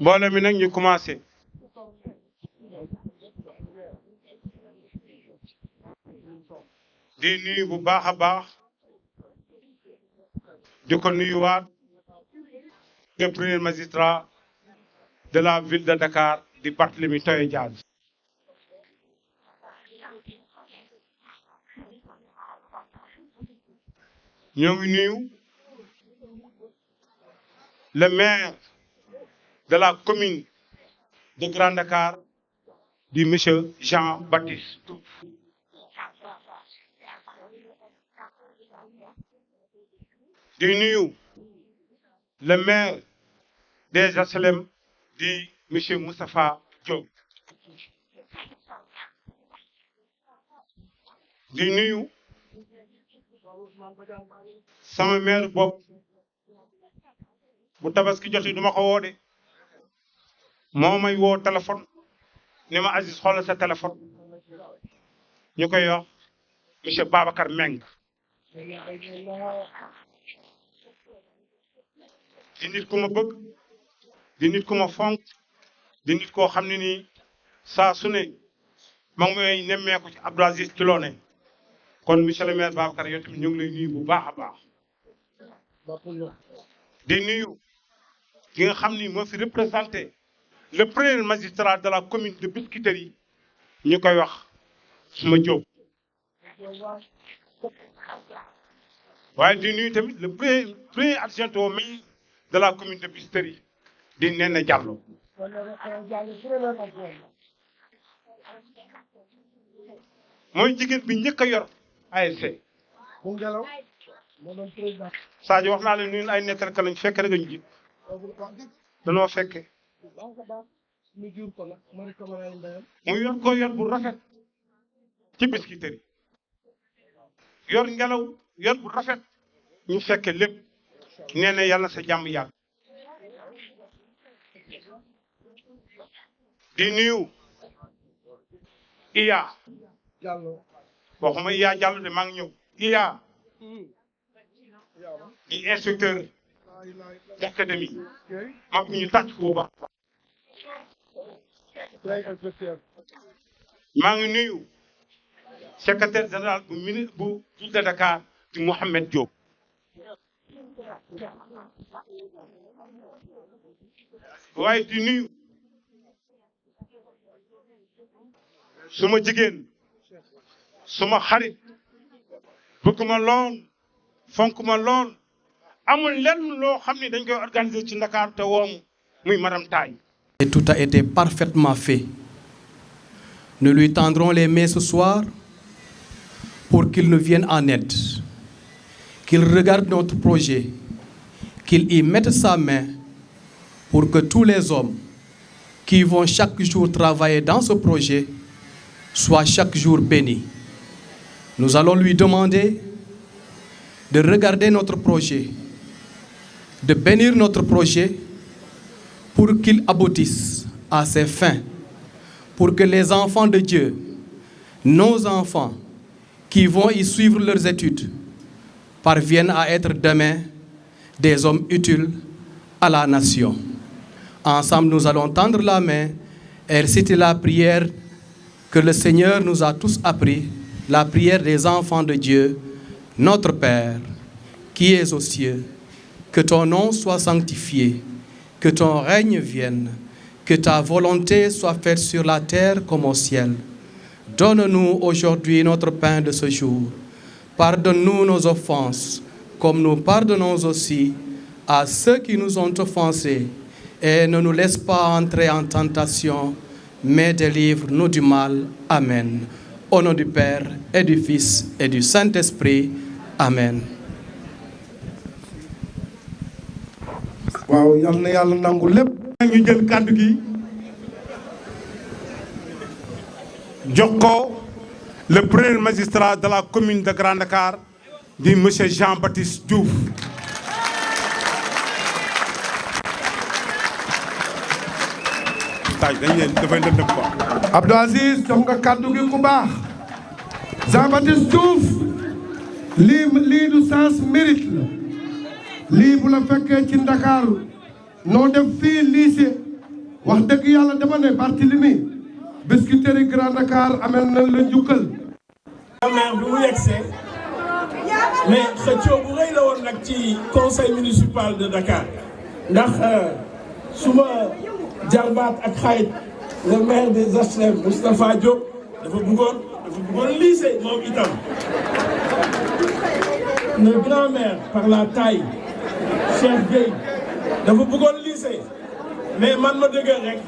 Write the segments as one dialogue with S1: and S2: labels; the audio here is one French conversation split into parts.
S1: mbooloo mi nag ñu commencé di nuyu bu baax a baax di ko nuyuwaat le premier magistrat de la ville de Dakar di Barthélémy Toye Dias. ñoo ngi nuyu le maire de la commune de Grand Dakar di monsieur Jean-Baptiste Diouf. di nuyu le maire des HLM di monsieur Moustapha Diop. di nuyu sama maire bopp bu tabaski jotee du ma ko woo de moo may woo téléphone ni ma Aziz xoolal sa téléphone ñu koy wax monsieur Babacar Meng. di nit ku ma bëgg di nit ku ma fonk di nit koo xam ne nii saa su ne ma ngi may nemmeeku ci Abdou Aziz ci loo ne kon monsieur le maire Babacar yow tamit ñu ngi lay nuyu bu baax a baax. di nuyu ki nga xam ni moo fi représenté le premier magistrat de la commune de Biscuiterie ñu koy wax suma Diop. waaye di nuyu tamit le premier adjoint au maire de la commune de Biscuiterie di Néné Diallo. mooy jigéen bi njëkk a yor ASC. Sadio wax naa leen ñun ay nettal ka lañ fekke rek ñu ji danoo fekke mu yor ko yor bu rafet ci Biscuiterie yor ngelaw yor bu rafet ñu fekke lépp nee na yàlla sa jàmm yàgg. di nuyu Iya waxuma Iya Diallo de maa ngi ñëw Iya di inspecteur d'académie mag ñu tàcc bu baax. maa ngi nuyu secrétaire général bu ministre bu ville de Dakar di Mouhamed Diop. waaye di nuyu suma jigéen suma xarit bëgg ma lool fonk ma lool amul lenn loo xam ne dañ koy organiser ci Dakar te woom muy madame Taye.
S2: Et tout a été parfaitement fait. Nous lui tendrons les mains ce soir pour qu'il nous vienne en aide, qu'il regarde notre projet, qu'il y mette sa main pour que tous les hommes qui vont chaque jour travailler dans ce projet soient chaque jour bénis. Nous allons lui demander de regarder notre projet, de bénir notre projet pour qu'il aboutisse à ses fins, pour que les enfants de Dieu, nos enfants qui vont y suivre leurs études, parviennent à être demain des hommes utiles à la nation. Ensemble, nous allons tendre la main et réciter la prière que le Seigneur nous a tous appris, la prière des enfants de Dieu. Notre Père, qui es aux cieux, que ton nom soit sanctifié, que ton règne vienne, que ta volonté soit faite sur la terre comme au ciel. Donne-nous aujourd'hui notre pain de ce jour. Pardonne-nous nos offenses, comme nous pardonnons aussi à ceux qui nous ont offensés. Et ne nous laisse pas entrer en tentation, mais délivre-nous du mal. Amen. Au nom du Père et du Fils et du Saint-Esprit. Amen.
S3: waaw yal na yàlla nangu lépp.
S1: ñu jël kàddu gi jox ko le premier magistrat de la commune de Grand Dakar di monsieur Jean-Baptiste Diouf. dañ leen dafay ndëndëm quoi.
S3: Abdou Aziz jox nga kàddu gi ku baax. Jean-Baptiste Diouf lii du sens mérite la. lii bu la fekkee ci Ndakaaru noo def fii lycée wax dëgg yàlla dama ne Barthélemy Biscuiterie Grand Dakar amel na la njukkal.
S4: maire bi mu yegsee mais xëccoo bu rëy la woon nag ci conseil municipal de Dakar ndax suma jarbaat ak xarit le maire des HLM Moustapha Diop dafa bëggoon lycée moom itam le grand maire par la taille Cheikh Gueye dafa bëggoon lycée mais man ma dëgër rek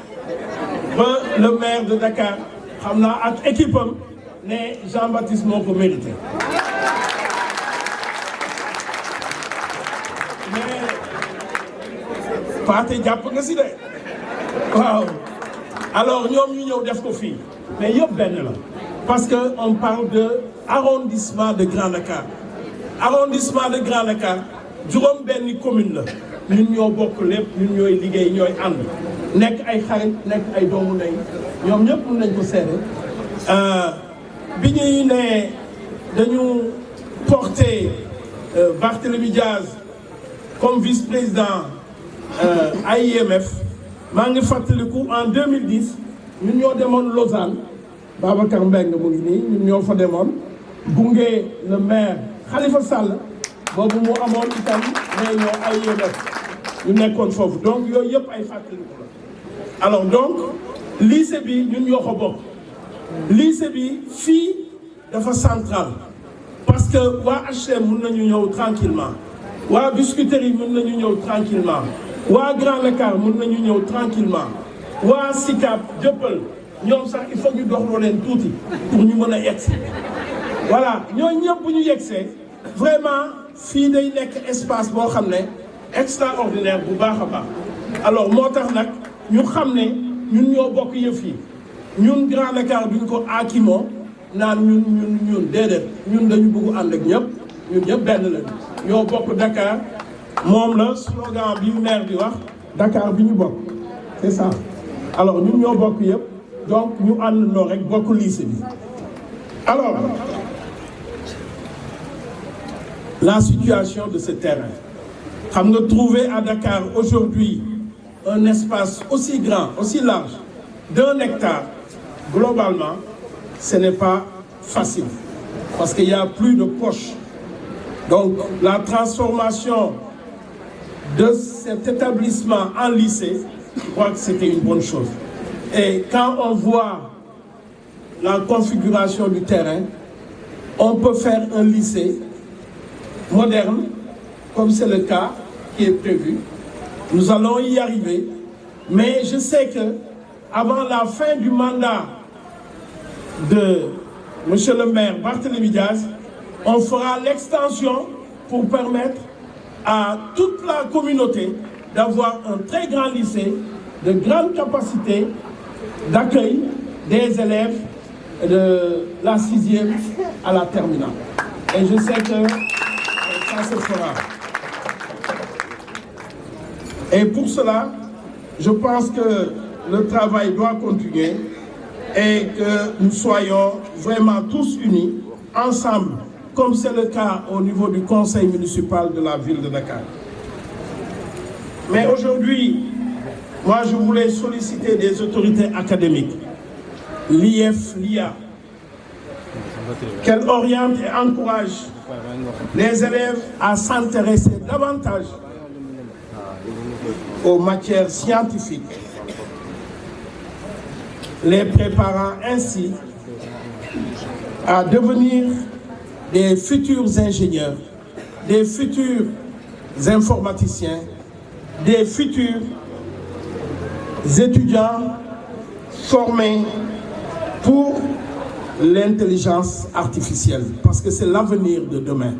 S4: ba le maire de Dakar xam naa ak équipe am ne Jean-Baptiste moo ko mérité mais Pathé jàpp nga si de waaw alors ñoom ñu ñëw def ko fii mais yëpp benn la parce que on parle de arrondissement de Grand Dakar arrondissement de Grand Dakar juróom benni commune la ñun ñoo bokk lépp ñun ñooy liggéey ñooy ànd nekk ay xarit nekk ay doomu ndey ñoom ñëpp mën nañ ko seede bi ñuy ne dañu porté Barthélemy Diaz comme vice-président AIMF maa ngi fàttaliku en 2010 ñun ñoo demoon Lausanne Babacar Mbengue mu ngi nii ñun ñoo fa demoon gunge le maire Khalifa Sall boobu mu amoon itam réunion AIMF ñu nekkoon foofu donc yooyu yëpp ay fàttaliku la alors donc lycée bi ñun ñoo ko bokk lycée bi fii dafa central parce que waa HLM mën nañu ñëw tranquillement waa Biscuiterie mën nañu ñëw tranquillement waa Grand Dakar mën nañu ñëw tranquillement waa Sicap Jëppal ñoom sax il faut ñu doxloo leen tuuti pour ñu mën a yegsi voilà ñooñu ñëpp bu ñu yegsee vraiment fii day nekk espace boo xam ne extraordinaire bu baax a baax alors moo tax nag ñu xam ne ñun ñoo bokk yëf yi ñun Grand Dakar duñ ko aakimoo naan ñun déedéet ñun dañu bëgg ànd ak ñëpp ñun ñëpp benn lañu ñoo bokk Dakar moom la slogan bi maire bi wax Dakar bi ñu bokk c'est ça alors ñun ñoo bokk yëpp donc ñu ànd noo rek bokk lycée bi alors la situation de ce terrain xam nga trouver à Dakar aujourd'hui un espace aussi grand aussi large d'1 hectare globalement ce n'est pas facile parce qu'il y a plus de poches donc la transformation de cet établissement en lycée je crois que c'était une bonne chose et quand on voit la configuration du terrain on peut faire un lycée moderne comme c'est le cas qui est prévu nous allons y arriver mais je sais que avant la fin du mandat de monsieur le maire Barthélemy Diaz on fera l'extension pour permettre à toute la communauté d'avoir un très grand lycée de grande capacité d'accueil des élèves de la 6e à la terminale et je sais que ça se fera et pour cela je pense que le travail doit continuer et que nous soyons vraiment tous unis ensemble comme c'est le cas au niveau du conseil municipal de la ville de Dakar. Mais aujourd'hui, moi je voulais solliciter des autorités académiques, l'IF, l'IA, qu'elles orientent et encouragent les élèves à s'intéresser davantage aux matières scientifiques, les préparant ainsi à devenir des futurs ingénieurs, des futurs informaticiens, des futurs étudiants formés pour l'intelligence artificielle, parce que c'est l'avenir de demain.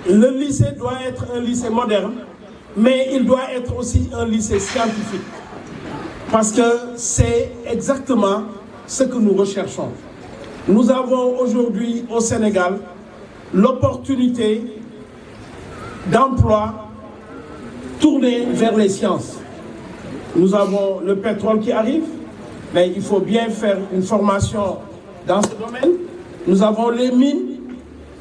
S4: Le lycée doit être un lycée moderne, mais il doit être aussi un lycée scientifique, parce que c'est exactement ce que nous recherchons. Nous avons aujourd'hui au Sénégal l'opportunité d'emploi tournée vers les sciences. Nous avons le pétrole qui arrive, mais il faut bien faire une formation dans ce domaine. Nous avons les mines,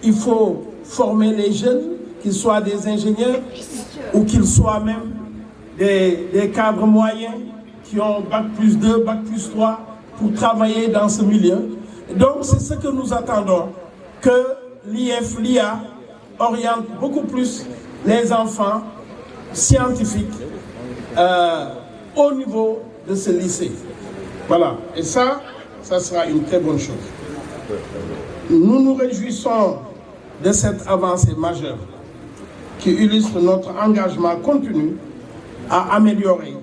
S4: il faut former les jeunes, qu'ils soient des ingénieurs ou qu'ils soient même des cadres moyens qui ont Bac plus 2, Bac plus 3 pour travailler dans ce milieu. Donc c'est ce que nous attendons, que l'IF, l'IA oriente beaucoup plus les enfants scientifiques au niveau de ce lycée. Voilà, et ça sera une très bonne chose. Nous nous réjouissons de cette avancée majeure qui illustre notre engagement continu à améliorer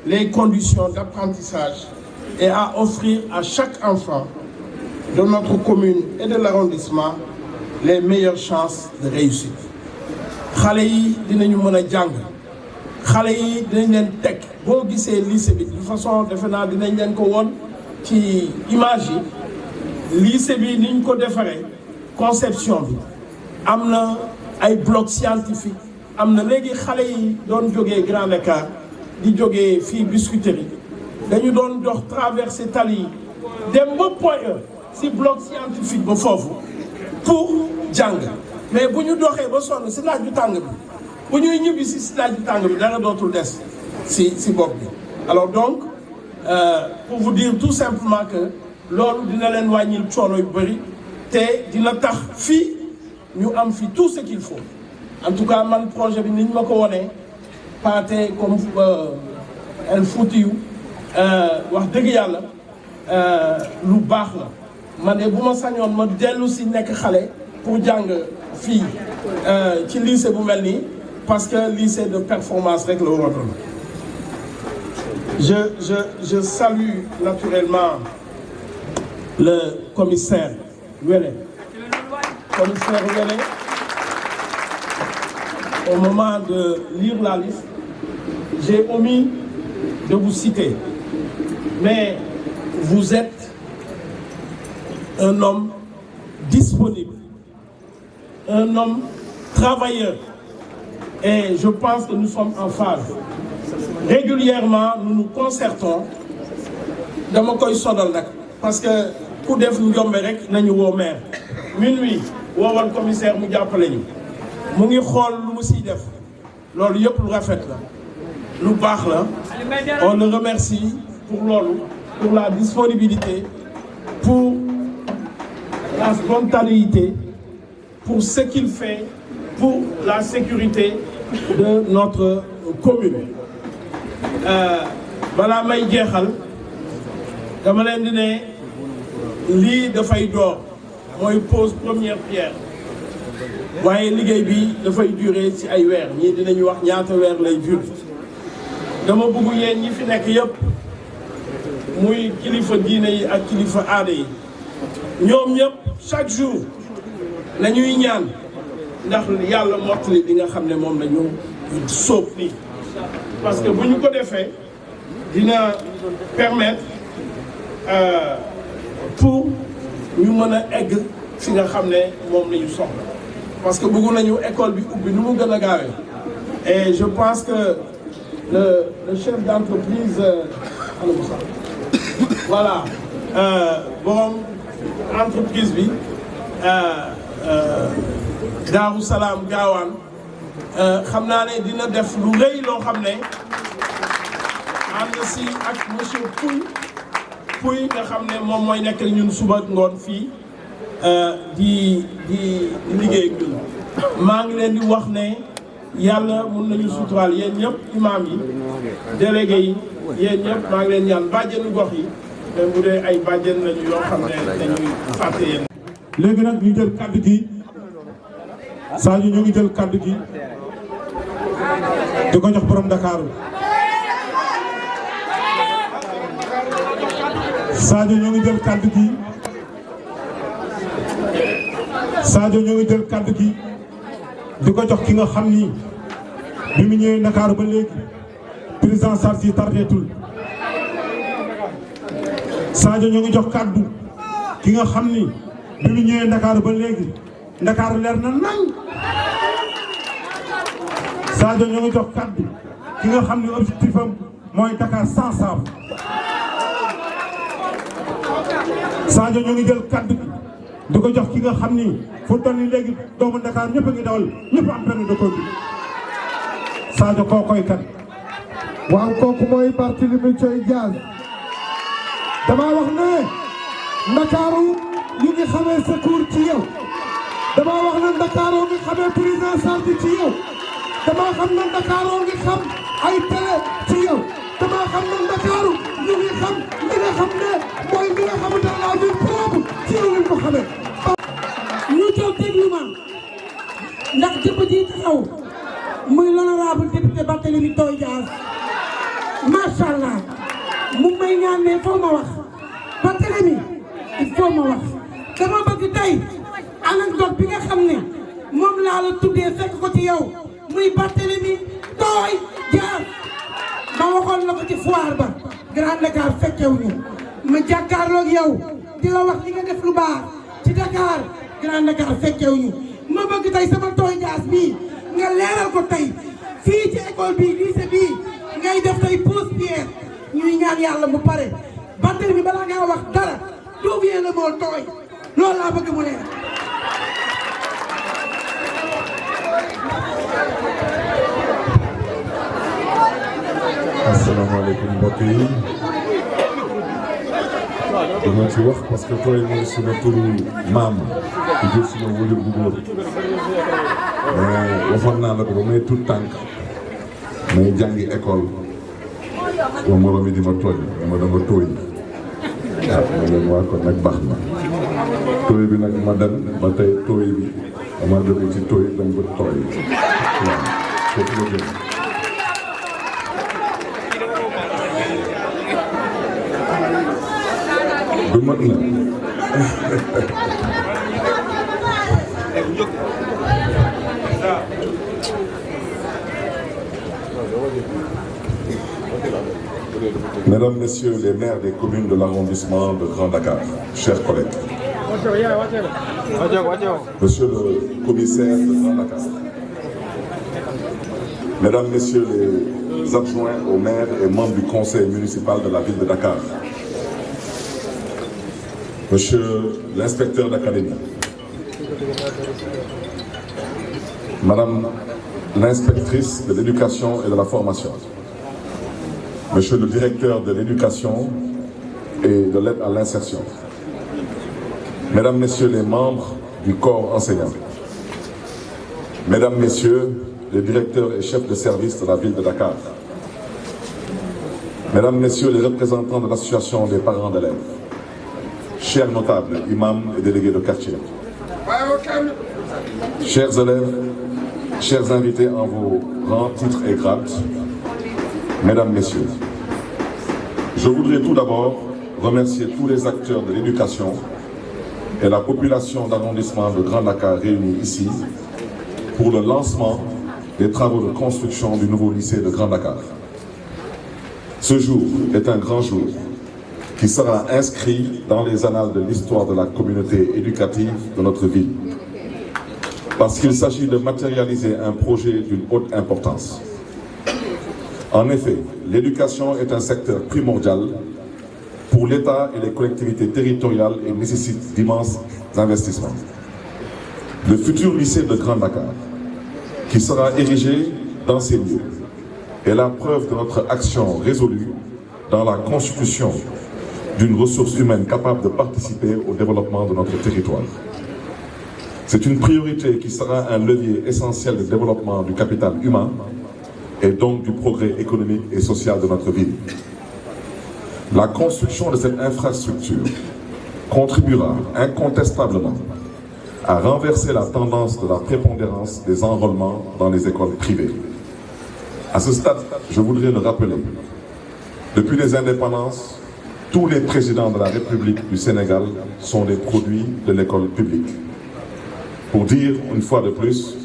S4: les conditions d'apprentissage et à offrir à chaque enfant de notre commune et de l'arrondissement les meilleures chances de réussite. xale yi dinañu mën a jàng xale yi dinañ leen teg boo gisee lycée bi de toute façon defe naa dinañ leen ko woon ci image yi lycée bi niñ ko defaree conception bi am na ay bloc scientifique am na léegi xale yi doon jógee Grand Dakar di jógee fii Biscuiterie dañu doon dox traversé tali yi dem ba Point E si bloc scientifique ba foofu pour jàng mais bu ñu doxee ba sonn si naaj bu tàng bi bu ñuy ñibbi si naaj bu tàng bi dara dootul des si bopp bi. Alors donc pour vous dire tout simplement que loolu dina leen wàññil coono yu bëri te dina tax fii ñu am fi tout ce qu'il faut. En tout cas man projet bi ni ñu ma ko wonee paate comme El Foutiou wax dëgg yàlla lu baax la man de bu ma sañoon ma dellu si nekk xale pour jàng fii ci lycée bu mel nii parce que lycée de performance rek la war a doon. Je salue naturellement le commissaire Wele. Commissaire Wele, au moment de lire la liste, j'ai omis de vous citer. Mais vous êtes un homme disponible, un homme travailleur. Et je pense que nous sommes en phase. Régulièrement, nous nous concertons. Dama koy sonal nag parce que ku def njombe rek nañu woo maire. Minuit woowal commissaire mu jàppale ñu mu ngi xool lu mu siy def loolu yëpp lu rafet la lu baax la. On le remercie pour loolu, pour la disponibilité, pour la spontanéité, pour ce qu'il fait pour la sécurité de notre commune. Balaa may jeexal dama leen di ne lii dafay door mooy pose première pierre waaye liggéey bi dafay durer ci ay weer ñii dinañu wax ñaata weer lay durer. dama bëgg yéen ñi fi nekk yëpp muy kilifa diine yi ak kilifa aada yi ñoom ñëpp chaque jour nañuy ñaan ndax yàlla mottali li nga xam ne moom lañu sóob nii parce que bu ñu ko defee dina permettre pour ñu mën a egg fi nga xam ne moom lañu soxla parce que bëgg nañu école bi ubbi nu mu gën a gaawee et je pense que le chef d'entreprise voilà borom entreprise bi Daaru Salaam Gaawaan xam naa ne dina def lu rëy loo xam ne ànd si ak monsieur Pouy nga xam ne moom mooy nekk ñun suba ngoon fii di liggéey ak ñun maa ngi leen di wax ne yàlla mun nañu suturaal yéen ñëpp imam yi délégué yi yéen ñëpp maa ngi leen ñaan bàjjenu gox yi même bu dee ay bàjjen lañu yoo xam ne dañuy fàtte yéen.
S5: léegi nag ñu jël kaddu gi Sadio ñu ngi jël kaddu gi di ko jox borom Dakar Sadio ñu ngi jël kaddu gi Sadio ñu ngi jël kaddu gi di ko jox ki nga xam ni bi mu ñëwee Dakar ba léegi président Sarsi tardeetul Sadio ñu ngi jox kaddu ki nga xam ni bi mu ñëwee Dakar ba léegi Dakar leer na nañ Sadio ñu ngi jox kaddu ki nga xam ni objectif am mooy Dakar sans sable Sadio ñu ngi jël kaddu di ko jox ki nga xam ni fu toll nii léegi doomu Dakar ñëpp a ngi dawal ñëpp am permis de conduire Sadio koo koy kan.
S3: waaw kooku mooy Barthélémy Thioye Dias dama wax ne Ndakaaru ñu ngi xamee secours ci yow dama wax ne Ndakaaru ngi xamee prise en charge ci yow dama xam ne Ndakaaru ngi xam ay télé ci yow dama xam ne Ndakaaru ñu ngi xam li nga xam ne mooy li nga xamante ne la vie propre ci yow lañ ko xamee.
S6: ñu toog déglu ma ndax jëpp ji taxaw muy l'honorable député Barthélémy Thioye Dias macha allah mu may ñaan ne foo ma wax Barthélémy il faut ma wax dama bëgg tey anecdote bi nga xam ne moom laa la tuddee fekk ko ci yow muy Barthélémy Thioye Dias ma waxoon la ko ci foire ba Grand Dakar fekkewuñu ma jàkkaarloog yow di la wax li nga def lu baax ci Dakar Grand Dakar fekkewuñu ma bëgg tey sama Thioye Dias bii nga leeral ko tey fii ci école bii lycée bii ngay def tey pose pierre ñuy ñaan yàlla mu pare Barthélémy balaa ngaa wax dara d'où vient le mot tooy loolu laa bëgg mu leer.
S7: asalaamaaleykum mbokk yi dama ci wax parce que tooy mooy suma turu maam di jël suma wóyul bu góor waxoon naa la ko ba may tuut tànk may jàngi école ba moroom yi di ma tooñ ma dama tooy waaw ma leen waa kon nag baax na tooy bi nag ma dem ba tey tooy bi dama jóge ci tooy dem ba tooy waaw foofu la jëm du mat na Mesdames, Messieurs les maires des communes de l'arrondissement de Grand Dakar, chers collègues, Monsieur le commissaire de Grand Dakar, Mesdames, Messieurs les adjoints au maire et membres du conseil municipal de la ville de Dakar, Monsieur l'inspecteur d'académie, Madame l'inspectrice de l'éducation et de la formation, Monsieur le directeur de l'éducation et de l'aide à l'insertion, Mesdames, Messieurs les membres du corps enseignant, Mesdames, Messieurs les directeurs et chefs de service de la ville de Dakar, Mesdames, Messieurs les représentants de l'association des parents d'élèves, chers notables, imams et délégués de quartier, chers élèves, chers invités en vos rangs, titres et grades, Mesdames, Messieurs, je voudrais tout d'abord remercier tous les acteurs de l'éducation et la population d'arrondissement de Grand Dakar réunis ici pour le lancement des travaux de construction du nouveau lycée de Grand Dakar. Ce jour est un grand jour qui sera inscrit dans les annales de l'histoire de la communauté éducative de notre ville, parce qu'il s'agit de matérialiser un projet d'une haute importance. En effet, l'éducation est un secteur primordial pour l'État et les collectivités territoriales et nécessite d'immenses investissements. Le futur lycée de Grand Dakar, qui sera érigé dans ces lieux, est la preuve de notre action résolue dans la constitution d'une ressource humaine capable de participer au développement de notre territoire. C'est une priorité qui sera un levier essentiel de développement du capital humain et donc du progrès économique et social de notre ville. La construction de cette infrastructure contribuera incontestablement à renverser la tendance de la prépondérance des enrôlements dans les écoles privées. À ce stade, je voudrais le rappeler, depuis les indépendances, tous les présidents de la République du Sénégal sont des produits de l'école publique. Pour dire une fois de plus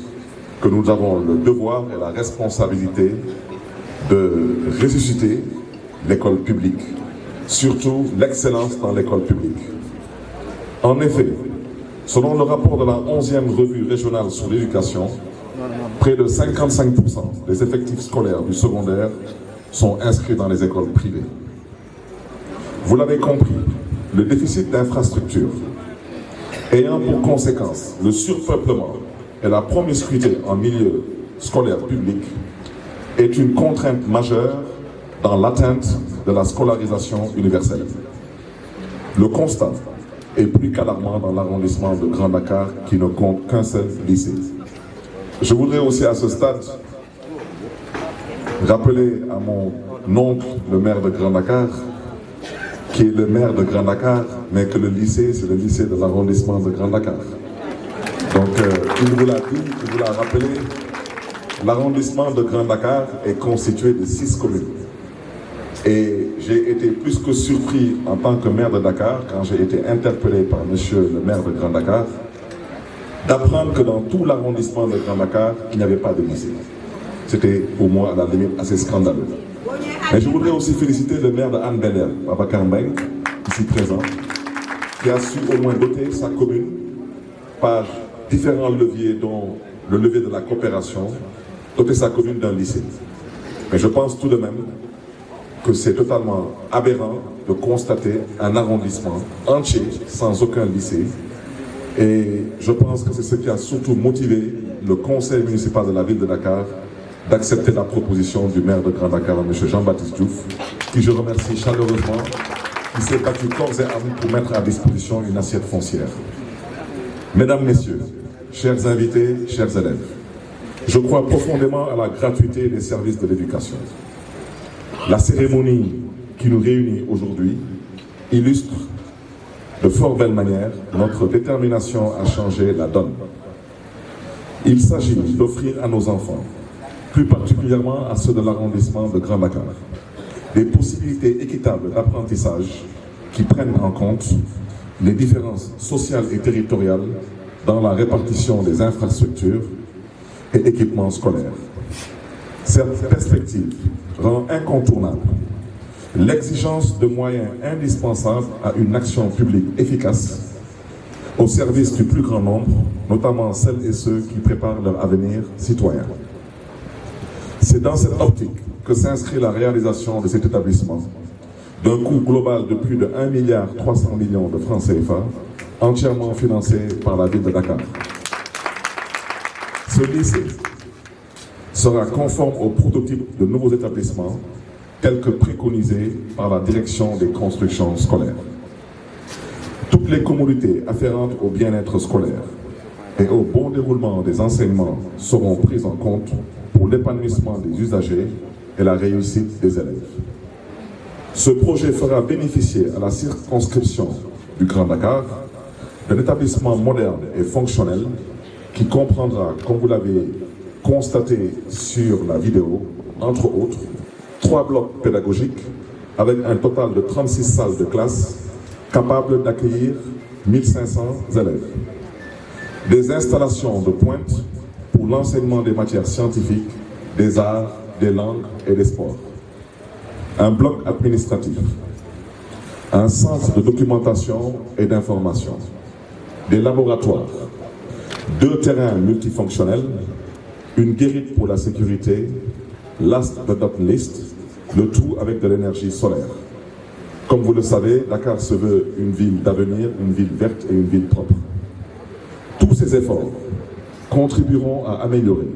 S7: que nous avons le devoir et la responsabilité de ressusciter l'école publique, surtout l'excellence dans l'école publique. En effet, selon le rapport de la 11e revue régionale sur l'éducation, près de 55% des effectifs scolaires du secondaire sont inscrits dans les écoles privées. Vous l'avez compris, le déficit d'infrastructures ayant pour conséquence le surpeuplement et la promiscuité en milieu scolaire public est une contrainte majeure dans l'atteinte de la scolarisation universelle. Le constat est plus qu'alarmant dans l'arrondissement de Grand Dakar qui ne compte qu'un seul lycée. Je voudrais aussi à ce stade rappeler à mon oncle, le maire de Grand Dakar, qui est le maire de Grand Dakar, mais que le lycée, c'est le lycée de l'arrondissement de Grand Dakar. Donc, il vous l'a dit, il vous l'a rappelé, l'arrondissement de Grand Dakar est constitué de 6 communes. Et j'ai été plus que surpris en tant que maire de Dakar, quand j'ai été interpellé par monsieur le maire de Grand Dakar, d'apprendre que dans tout l'arrondissement de Grand Dakar, il n'y avait pas de lycée. C'était pour moi à la limite assez scandaleux. Mais je voudrais aussi féliciter le maire de Hann Bel-Air, Babacar Mbengue, ici présent, qui a su au moins doter sa commune par différents leviers, dont le levier de la coopération, doter sa commune d'un lycée. Mais je pense tout de même que c'est totalement aberrant de constater un arrondissement entier sans aucun lycée. Et je pense que c'est ce qui a surtout motivé le conseil municipal de la ville de Dakar d'accepter la proposition du maire de Grand Dakar, M. Jean-Baptiste Diouf, qui je remercie chaleureusement, qui s'est battu corps et âme pour mettre à disposition une assiette foncière. Mesdames, Messieurs, chers invités, chers élèves, je crois profondément à la gratuité des services de l'éducation. La cérémonie qui nous réunit aujourd'hui illustre de fort belle manière notre détermination à changer la donne. Il s'agit d'offrir à nos enfants, plus particulièrement à ceux de l'arrondissement de Grand Dakar, des possibilités équitables d'apprentissage qui prennent en compte les différences sociales et territoriales dans la répartition des infrastructures et équipements scolaires. Cette perspective rend incontournable l'exigence de moyens indispensables à une action publique efficace au service du plus grand nombre, notamment celles et ceux qui préparent leur avenir citoyen. C'est dans cette optique que s'inscrit la réalisation de cet établissement, d'un coût global de plus de 1,3 milliard de francs CFA, entièrement financé par la ville de Dakar. Ce lycée sera conforme au prototype de nouveaux établissements tels que préconisés par la direction des constructions scolaires. Toutes les commodités afférentes au bien-être scolaire et au bon déroulement des enseignements seront prises en compte pour l'épanouissement des usagers et la réussite des élèves. Ce projet fera bénéficier à la circonscription du Grand Dakar d'un établissement moderne et fonctionnel qui comprendra, comme vous l'avez constaté sur la vidéo, entre autres, 3 blocs pédagogiques avec un total de 36 salles de classe capables d'accueillir 1500 élèves. Des installations de pointe pour l'enseignement des matières scientifiques, des arts, des langues et des sports. Un bloc administratif, un centre de documentation et d'information, des laboratoires, 2 terrains multifonctionnels, une guérite pour la sécurité, last but not least, le tout avec de l'énergie solaire. Comme vous le savez, Dakar se veut une ville d'avenir, une ville verte et une ville propre. Tous ces efforts contribueront à améliorer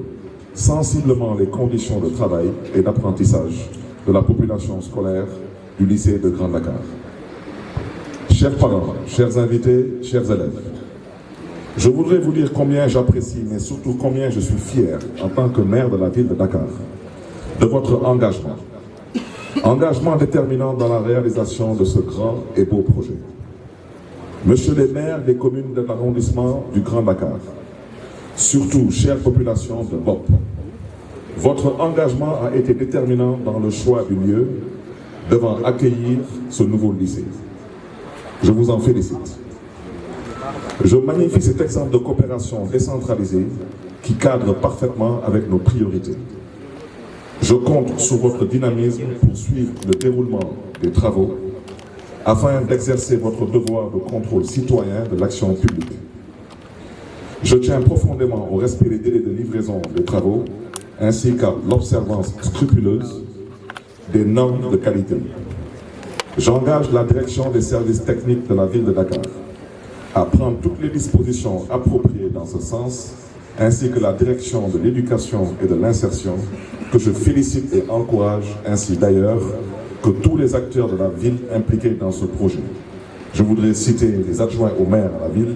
S7: sensiblement les conditions de travail et d'apprentissage de la population scolaire du lycée de Grand Dakar. Chers parents, chers invités, chers élèves, je voudrais vous dire combien j'apprécie, mais surtout combien je suis fier, en tant que maire de la ville de Dakar, de votre engagement. Engagement déterminant dans la réalisation de ce grand et beau projet. Monsieur les maires des communes de l'arrondissement du Grand Dakar, surtout chère population de BOP, votre engagement a été déterminant dans le choix du lieu devant accueillir ce nouveau lycée. Je vous en félicite. Je magnifie cet exemple de coopération décentralisée qui cadre parfaitement avec nos priorités. Je compte sur votre dynamisme pour suivre le déroulement des travaux afin d'exercer votre devoir de contrôle citoyen de l'action publique. Je tiens profondément au respect des délais de livraison des travaux ainsi qu'à l'observance scrupuleuse des normes de qualité. J'engage la direction des services techniques de la ville de Dakar à prendre toutes les dispositions appropriées dans ce sens, ainsi que la direction de l'éducation et de l'insertion que je félicite et encourage, ainsi d'ailleurs que tous les acteurs de la ville impliqués dans ce projet. Je voudrais citer les adjoints au maire à la ville,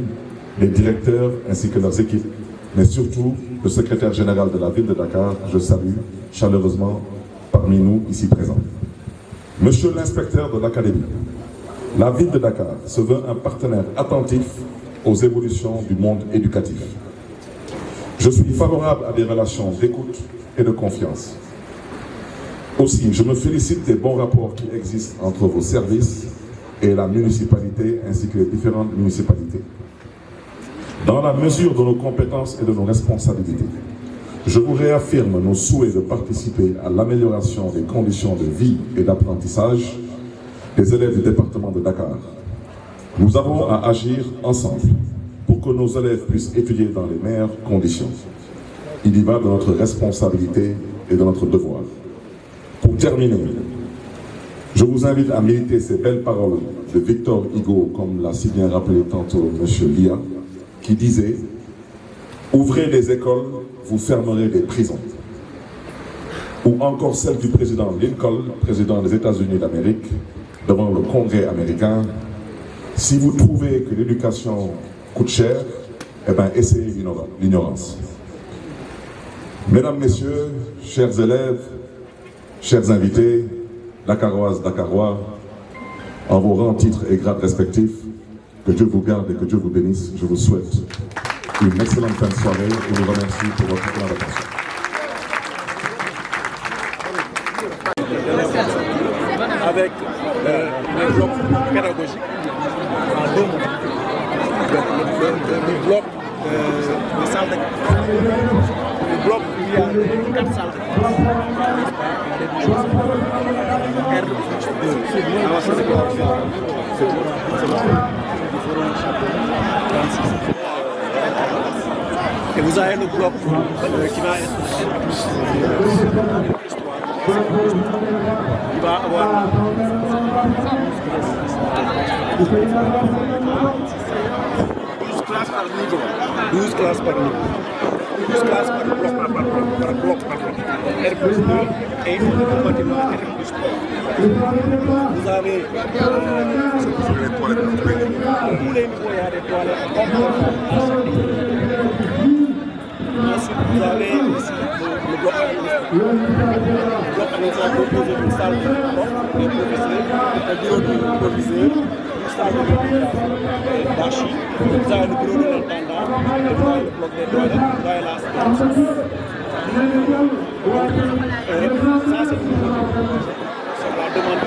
S7: les directeurs ainsi que leurs équipes, mais surtout le secrétaire général de la ville de Dakar, je salue chaleureusement parmi nous ici présents. Monsieur l'inspecteur de l'académie, la ville de Dakar se veut un partenaire attentif aux évolutions du monde éducatif. Je suis favorable à des relations d'écoute et de confiance. Aussi, je me félicite des bons rapports qui existent entre vos services et la municipalité ainsi que les différentes municipalités. Dans la mesure de nos compétences et de nos responsabilités, je vous réaffirme nos souhaits de participer à l'amélioration des conditions de vie et d'apprentissage des élèves du département de Dakar. Nous avons à agir ensemble pour que nos élèves puissent étudier dans les meilleures conditions. Il y va de notre responsabilité et de notre devoir. Pour terminer, je vous invite à méditer ces belles paroles de Victor Hugo, comme l'a si bien rappelé tantôt M. Lia, qui disait « Ouvrez des écoles, vous fermerez des prisons ». Ou encore celle du président Lincoln, président des États-Unis d'Amérique, devant le Congrès américain, « Si vous trouvez que l'éducation coûte cher, eh bien essayez l'ignorance ». Mesdames, Messieurs, chers élèves, chers invités, Dakaroises, Dakarois, en vos rangs, titres et grades respectifs, que Dieu vous garde et que Dieu vous bénisse. Je vous souhaite une excellente fin de soirée et vous remercie pour votre temps d'attention.
S8: Avec le bloc pédagogique en 2 mois. Le bloc de salle de classe. Le bloc où il y a 4 salles de classe. Et vous avez le bloc qui va être il va avoir 12 classes par niveau. 12 classes par niveau. 12 classes par bloc par bloc. R+2 et le bâtiment R+3. Vous avez tous les niveaux, il y a des toilettes. Ensuite, vous avez ici le bloc administratif. Le bloc administratif composé d'une salle de prof, des professeurs, un bureau de proviseur, une salle de d'archi. Vous avez le bureau de l'intendant, vous avez le bloc des toilettes, vous avez la salle. Ça, c'est la demande.